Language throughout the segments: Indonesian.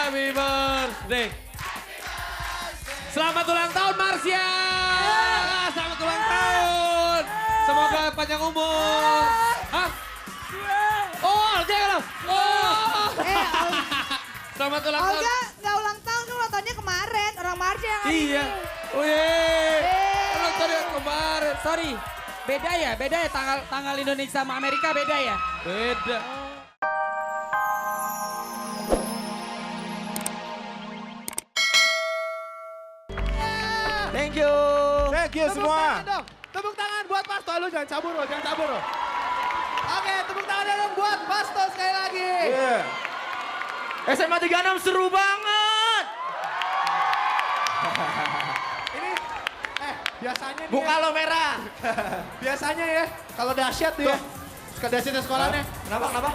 Happy birthday. Selamat ulang tahun Marsha. Selamat ulang tahun. Semoga panjang umur. Hah? Oh, jangan. Oh. Selamat ulang tahun. Olga nggak ulang tahun, kan ulang tahunnya kemarin. Orang Marsha yang hari Iya. ini. Wih. Ulang tahun yang kemarin. Sorry, beda ya tanggal Indonesia sama Amerika beda ya? Beda. Thank you. Thank you semua. Dong. Tepuk tangan buat Pasto. Lu jangan cabur lo, jangan cabur lo. Oke, tepuk tangan dong buat Pasto sekali lagi. Yeah. SMA 36 seru banget. Ini, biasanya nih Muka ya, lo merah. biasanya ya, kalau dahsyat tuh ya. Suka dahsyatnya sekolahnya. Kenapa?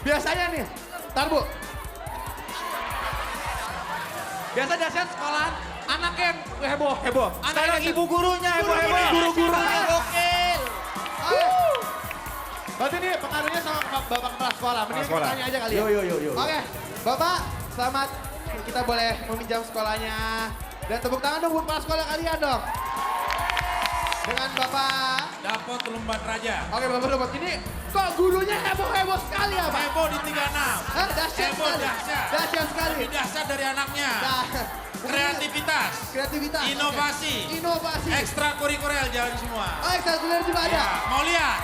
Biasanya nih, ntar Bu. Biasa dahsyat sekolahan, anaknya yang heboh. Heboh. Sekarang ibu gurunya heboh-heboh. Guru-gurunya Gokil. Berarti ini pengaruhnya sama Bapak Kepala Sekolah. Mending Kepala sekolah. tanya aja kali ya. Yo. Oke, Bapak selamat kita boleh meminjam sekolahnya. Dan tepuk tangan dong buat kepala sekolah kalian dong. Dengan Bapak. Dapat lemban raja. Oke, Bapak dapat ini. Kok gurunya heboh-heboh sekali ya, Pak? Heboh di 36. Hah, dahsyat Heboh, sekali. dahsyat. Dahsyat sekali. Lebih dahsyat dari anaknya. Nah, Kreativitas. kreativitas. Inovasi. Oke. Inovasi. Ekstrakurikuler jalan semua. Oh, ekstrakurikuler juga ada. Ya, mau lihat?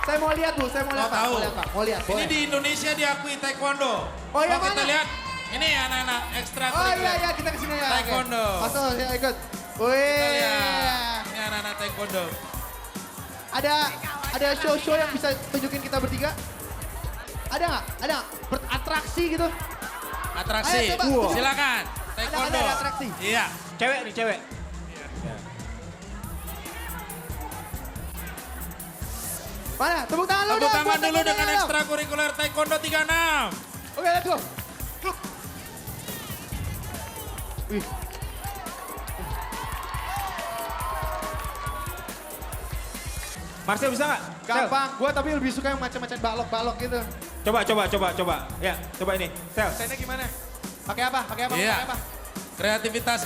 Saya mau lihat, Bu. Saya mau lihat, Mau Pak. tahu? Mau lihat, Pak. Mau lihat. Ini Boleh. di Indonesia diakui taekwondo. Oh, yang Mau kita mana? lihat? Ini anak-anak Oh ekstrakurikuler. iya, kita kesini ya. Taekwondo. Oke. Masuk, saya ikut. Kita Wih. lihat. Ini anak-anak taekwondo. Ada show-show yang bisa tunjukin kita bertiga? Ada nggak? Ada nggak? Atraksi gitu? Atraksi. Ayo, coba. Silakan. Taekwondo. ada atraksi. Iya. Cewek nih, cewek. Mana? Tepuk tangan lo Tepuk dong, tangan buat dulu dengan taekwondo dong. ekstrakurikuler taekwondo 36. Oke, let's go. Wih. Marcel bisa nggak? Sel. Gampang. Gua tapi lebih suka yang macam-macam balok-balok gitu. Coba. Ya, coba ini. Sel. Desainnya gimana? Pakai apa? Pakai apa? Iya. Pakai apa? Kreativitas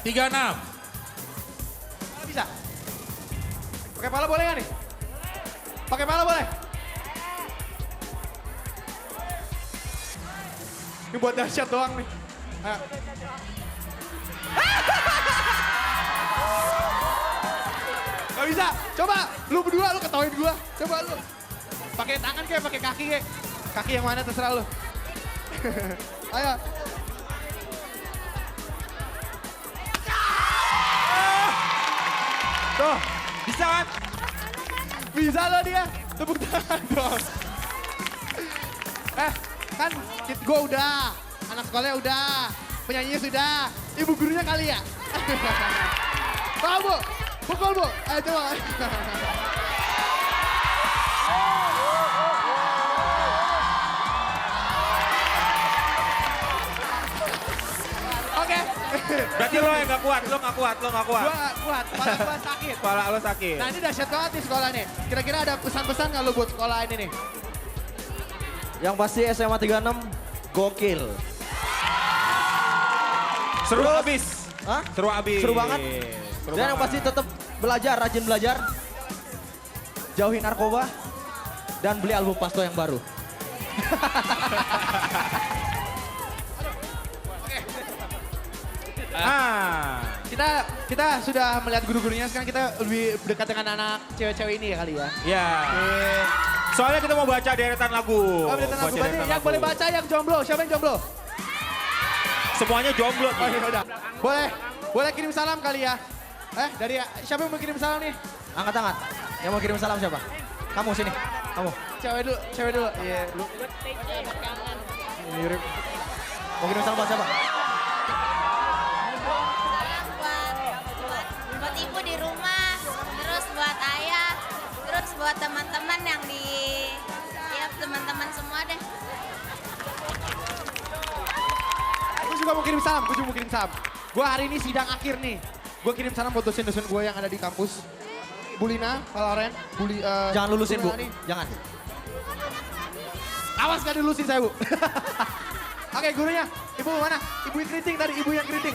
36. Pala bisa? Pakai pala boleh nggak nih? Pakai pala boleh? Ini buat dahsyat doang nih. Ayo. Gak bisa. Coba, lu berdua lu ketawain gua. Coba lu. Pakai tangan kayak pakai kaki kayak. Kaki yang mana terserah lu. Ayo. Tuh, Bisa kan? bisa lo dia. Tepuk tangan dong. Kan gue udah. Anak sekolahnya udah. Penyanyinya sudah. Ibu gurunya kali ya. Mau Bu? Pukul Bu. Ayo coba. Oke. Berarti lo yang nggak kuat, lo nggak kuat. Gua gak kuat. Kepala gua sakit. Kepala lo sakit. Nah ini dahsyat banget nih sekolah nih. Kira-kira ada pesan-pesan nggak lo buat sekolah ini nih? Yang pasti SMA 36 gokil. Seru Terus- abis. Hah? Seru abis. Seru banget. Seru Dan yang banget. pasti tetap belajar, rajin belajar. Jauhi narkoba. Dan beli album Pasto yang baru. Kita sudah melihat guru-gurunya, sekarang kita lebih dekat dengan anak cewek-cewek ini ya kali ya. Ya. Soalnya kita mau baca deretan lagu. Oh, berarti Baca berarti deretan yang lagu. boleh baca yang jomblo. Siapa yang jomblo? Semuanya jomblo. Oh ya udah. Boleh kirim salam kali ya. Dari siapa yang mau kirim salam nih? Angkat tangan. Yang mau kirim salam siapa? Kamu sini. Kamu. Cewek dulu. Iya, lu. Mirip. Mau kirim salam buat siapa? buat ibu di rumah, terus buat ayah, terus buat teman-teman yang di, ya teman-teman semua deh. Gue juga mau kirim salam. Gue hari ini sidang akhir nih. Gue kirim salam buat dosen-dosen gue yang ada di kampus. Bulina, Valoren, Jangan lulusin, Bu. Nih. Jangan. Awas gak dilusin saya, Bu. Oke, gurunya. Ibu mana? Ibu yang keriting tadi, ibu yang keriting.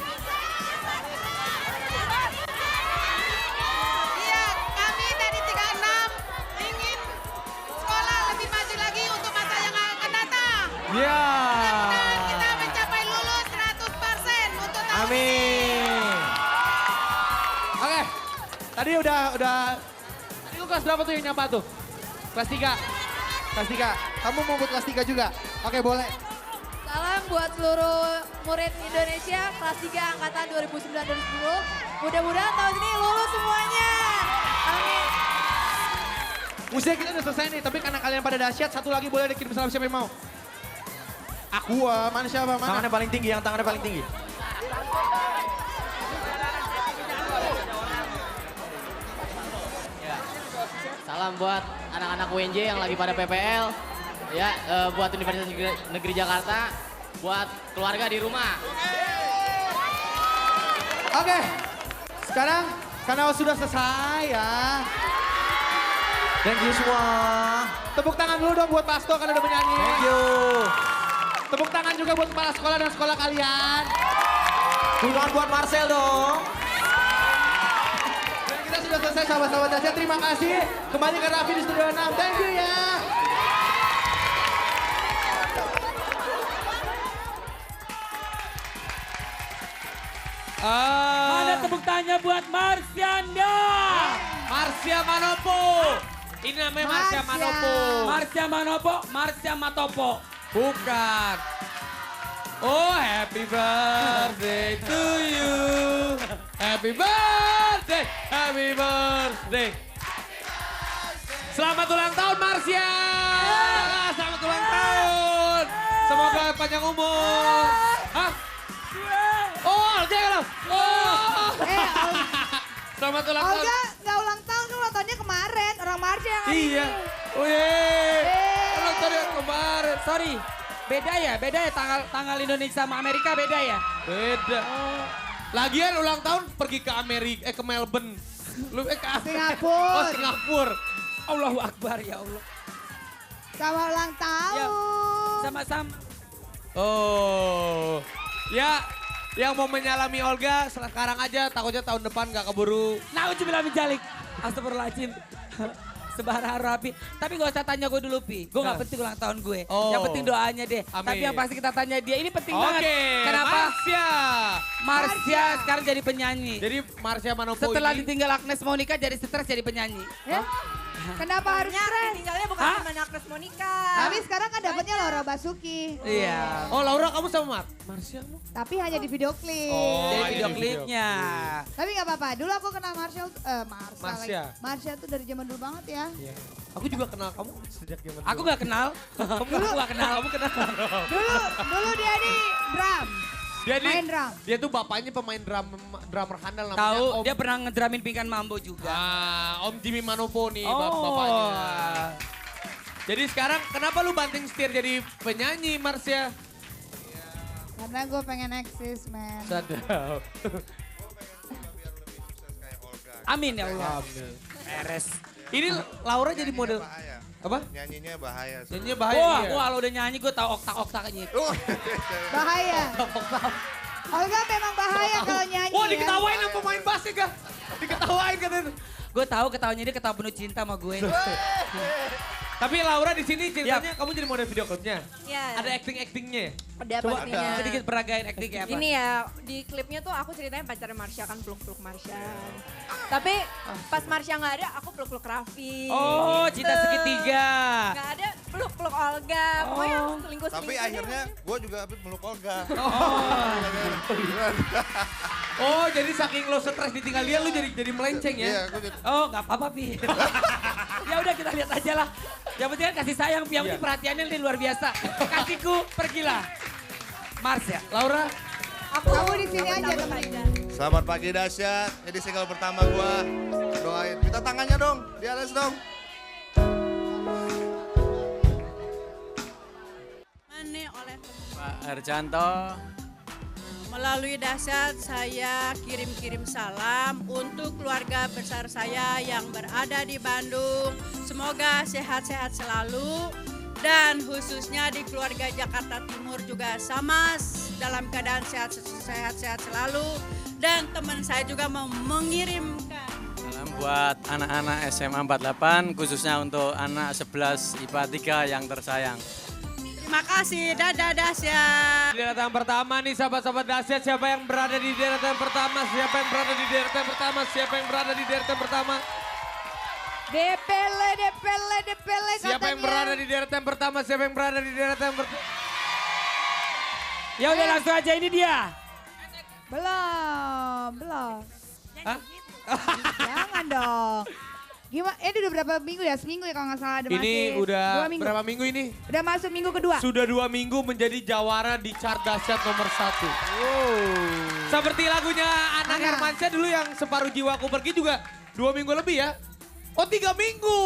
Iya, kami dari 36 ingin sekolah lebih maju lagi untuk masa yang akan datang. Ya. Dan kita mencapai lulus 100% untuk tahun Amin. Oke. Tadi udah. Tadi lu kelas berapa tuh yang nyapa tuh? Kelas 3. Kelas 3. Kamu mau buat kelas 3 juga? Oke, boleh. Salam buat seluruh murid Indonesia kelas 3 angkatan 2009-2010. Mudah-mudahan tahun ini lulus semuanya. Amin. Musiknya kita udah selesai nih, tapi karena kalian pada dahsyat, satu lagi boleh dikirim salam siapa yang mau? Aqua, mana siapa? Mana? Tangannya paling tinggi, yang tangannya paling tinggi. Salam buat anak-anak UNJ yang lagi pada PPL. Ya, buat Universitas Negeri Jakarta, buat keluarga di rumah. Oke, sekarang karena sudah selesai ya. Thank you semua. Tepuk tangan dulu dong buat Pasto karena udah menyanyi. Thank you. Tepuk tangan juga buat kepala sekolah dan sekolah kalian. Tepuk tangan buat Marcel dong. Dan kita sudah selesai sahabat-sahabat dahsyat. Terima kasih. Kembali ke Raffi di Studio 6. Thank you ya. Ada tepuk tangannya buat Marsyanda. Marsya Manopo. Ini namanya Marsya Manopo. Marsya Manopo, Marsya Matopo. Bukan. Oh, happy birthday to you. Happy birthday, happy birthday. Selamat ulang tahun Marsya. Selamat ulang tahun. Semoga panjang umur. Hah? Oh, jangan. Oh. Selamat ulang tahun. Olga nggak ulang tahun, kan ulang tahunnya kemarin. Orang Marsya yang hari Iya. ini. Oh iya. Ulang tahun yang kemarin. Sorry, beda ya tanggal Indonesia sama Amerika beda ya? Beda. Lagian ulang tahun pergi ke Amerika, ke Melbourne. Lu ke Singapura. Oh, Singapura. Allahu Akbar ya Allah. Sama ulang tahun. Sama-sama. Oh. Ya, yang mau menyalami Olga sekarang aja, takutnya tahun depan gak keburu. Nauzubillah min dzalik. Astagfirullahaladzim. Sebarang rapi. Tapi gak usah tanya gue dulu, Pi. Gue gak penting ulang tahun gue. Oh. Yang penting doanya deh. Amin. Tapi yang pasti kita tanya dia. Ini penting Oke, banget. Kenapa? Marsya. Marsya sekarang jadi penyanyi. Jadi Marsya Manopo Setelah ini. ditinggal Agnes Monica jadi stres jadi penyanyi. Ya? Kenapa harus stres? tinggalnya bukan Hah? sama Agnes Monica. Tapi sekarang kan dapetnya Laura Basuki. Iya. Oh, Laura kamu sama Marsya? Tapi hanya di video klip. Oh, Jadi iya, video di klipnya. Tapi nggak apa-apa. Dulu aku kenal Marsya. Marsya tuh dari zaman dulu banget ya. Aku juga kenal kamu sejak zaman Aku gak kenal. Aku gak kenal. Kamu kenal. Dulu dia di drum. Main drum. Dia tuh bapaknya pemain drummer handal namanya Tahu Om. dia pernah ngedramin Pingkan Mambo juga. Om Jimmy Manopo nih Oh. bapaknya. Jadi sekarang kenapa lu banting setir jadi penyanyi Marsya? Karena gue pengen eksis, men. Sadap. Amin ya Allah. Beres. Ini Laura jadi model. Bahaya. Apa? Nyanyinya bahaya. Nyanyinya bahaya. Wah, iya. kalau udah nyanyi gue tahu oktak-oktaknya. Bahaya. Olga memang bahaya kalau nyanyi. Wah, ya. diketawain sama pemain bassnya kah? Diketawain kan. Gue tahu ketawanya dia ketawa penuh cinta sama gue. Tapi Laura di sini ceritanya kamu jadi model video klipnya. Iya. Ada acting-actingnya. Ada Coba pastinya. sedikit peragain acting kayak apa? Ini ya, di klipnya tuh aku ceritanya pacarnya Marsya kan peluk-peluk Marsya. Tapi pas Marsya nggak ada, aku peluk-peluk Raffi. Oh, Gitu. cinta segitiga. Nggak ada, peluk-peluk Olga. Pokoknya selingkuh-selingkuh. Tapi akhirnya gue juga habis meluk Olga. Oh, jadi saking lo stres ditinggal dia, lu jadi melenceng ya? Iya, gue jadi. Oh, nggak apa-apa, Pi. Ya udah kita lihat aja lah. Yang penting kan kasih sayang, yang penting perhatiannya ini luar biasa. Kasihku, pergilah. Mars ya. Laura, Kamu di sini aja temenin. Selamat pagi dahsyat. Jadi single pertama gue. Doain. Minta tangannya dong. Di atas dong. Mane oleh Pak Arjanto. melalui dahsyat saya kirim-kirim salam untuk keluarga besar saya yang berada di Bandung. Semoga sehat-sehat selalu Dan khususnya di keluarga Jakarta Timur juga sama dalam keadaan sehat-sehat selalu. Dan teman saya juga mau mengirimkan. Salam buat anak-anak SMA 48, khususnya untuk anak 11 IPA 3 yang tersayang. Terima kasih, dadah dahsyat. Di deretan pertama nih sahabat-sahabat dahsyat, siapa yang berada di deretan pertama, siapa yang berada di deretan pertama, siapa yang berada di deretan pertama. Depele katanya. Siapa yang berada di deretan pertama, siapa yang berada di deretan pertama. Ya udah langsung aja, ini dia. Belum. Hah? Jangan dong. Gimana? Ini udah berapa minggu ya? Seminggu ya kalau nggak salah. Ini udah 2 minggu. berapa minggu ini? Udah masuk minggu kedua. Sudah 2 minggu menjadi jawara di chart dahsyat nomor 1. Seperti lagunya Anang Hermansyah dulu yang Separuh Jiwaku Pergi juga 2 minggu lebih ya. Oh 3 minggu.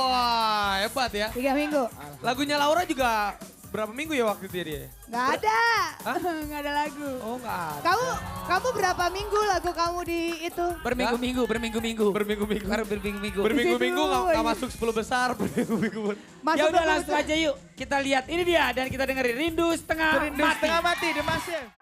Wah hebat ya. 3 minggu. Lagunya Laura juga berapa minggu ya waktu itu dia? Nggak ada. Nggak ada lagu. Oh nggak ada. Kamu berapa minggu lagu kamu di itu? Berminggu-minggu. Berminggu-minggu nggak masuk 10 besar. Berminggu-minggu. Ya udah langsung aja yuk. Kita lihat ini dia dan kita dengerin Rindu Setengah Mati. Rindu Setengah Mati, The Massive.